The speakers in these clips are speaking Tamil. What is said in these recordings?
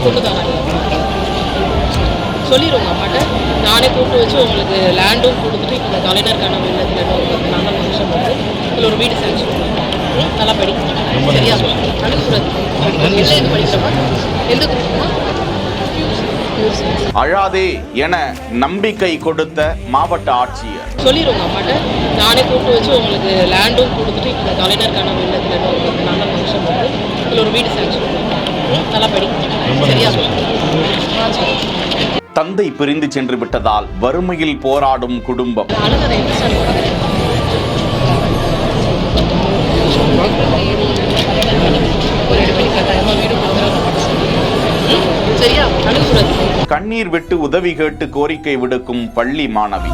பொண்ணு தானே சொல்லிடுவோங்க அம்மாட்ட. நானே கூப்பிட்டு வச்சு உங்களுக்கு லேண்டும் கொடுத்துட்டு இப்போ இந்த கலைஞர் கனவு இல்லத்தில் ஒரு 10 நாள் ஃபங்க்ஷன் வந்து இதில் ஒரு வீடு செஞ்சு நல்லா படிக்கணும். சரியா அனுப்புறது எந்த இது படிக்கிறப்ப எந்த குரூப்னா அழாதே என நம்பிக்கை கொடுத்த மாவட்ட ஆட்சியர். சொல்லிடுவோங்க அம்மாட்ட. நானே கூப்பிட்டு வச்சு உங்களுக்கு லேண்டும் கொடுத்துட்டு இப்போ இந்த கலைஞர் கனவு இல்லத்தில் ஒரு 10 நாள் ஃபங்க்ஷன் வந்து இதில் ஒரு வீடு செஞ்சு நல்லா படிக்கணும். சரியா தந்தை பிரிந்து சென்று விட்டதால் வறுமையில் போராடும் குடும்பம். கண்ணீர் விட்டு உதவி கேட்டு கோரிக்கை விடுக்கும் பள்ளி மாணவி.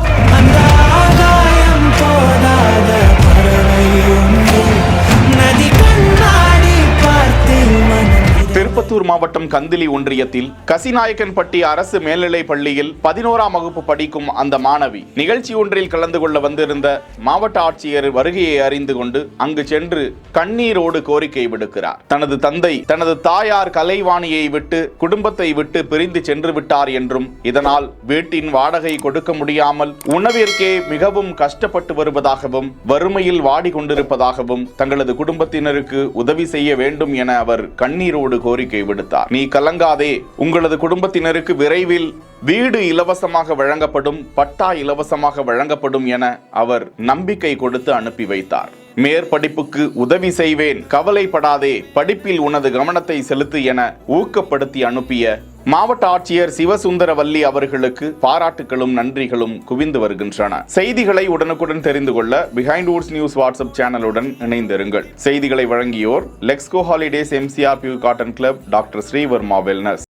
திருப்பத்தூர் மாவட்டம் கந்திலி ஒன்றியத்தில் கசிநாயக்கன்பட்டி அரசு மேல்நிலைப் பள்ளியில் 11ஆம் வகுப்பு படிக்கும் அந்த மாணவி நிகழ்ச்சி ஒன்றில் கலந்து கொள்ள வந்திருந்த மாவட்ட ஆட்சியர் வருகையை அறிந்து கொண்டு அங்கு சென்று கண்ணீரோடு கோரிக்கை விடுக்கிறார். தனது தந்தை தனது தாயார் கலைவாணியை விட்டு குடும்பத்தை விட்டு பிரிந்து சென்று விட்டார் என்றும் இதனால் வீட்டின் வாடகை கொடுக்க முடியாமல் உணவிற்கே மிகவும் கஷ்டப்பட்டு வருவதாகவும் வறுமையில் வாடிக்கொண்டிருப்பதாகவும் தங்களது குடும்பத்தினருக்கு உதவி செய்ய வேண்டும் என அவர் கண்ணீரோடு கோரிக்கை விடுத்தார். நீ கலங்காதே, உங்களது குடும்பத்தினருக்கு விரைவில் வீடு இலவசமாக வழங்கப்படும், பட்டா இலவசமாக வழங்கப்படும் என அவர் நம்பிக்கை கொடுத்து அனுப்பி வைத்தார். மேற்படிப்புக்கு உதவி செய்வேன், கவலைப்படாதே, படிப்பில் உனது கவனத்தை செலுத்து என ஊக்கப்படுத்தி அனுப்பிய மாவட்ட ஆட்சியர் சிவசுந்தரவல்லி அவர்களுக்கு பாராட்டுகளும் நன்றிகளும் குவிந்து வருகின்றன. செய்திகளை உடனுக்குடன் தெரிந்து கொள்ள பிஹைண்ட் வுட்ஸ் நியூஸ் வாட்ஸ்அப் சேனலுடன் இணைந்திருங்கள். செய்திகளை வழங்கியோர் Lexco holidays MCR pure cotton club, doctor Srivarma wellness.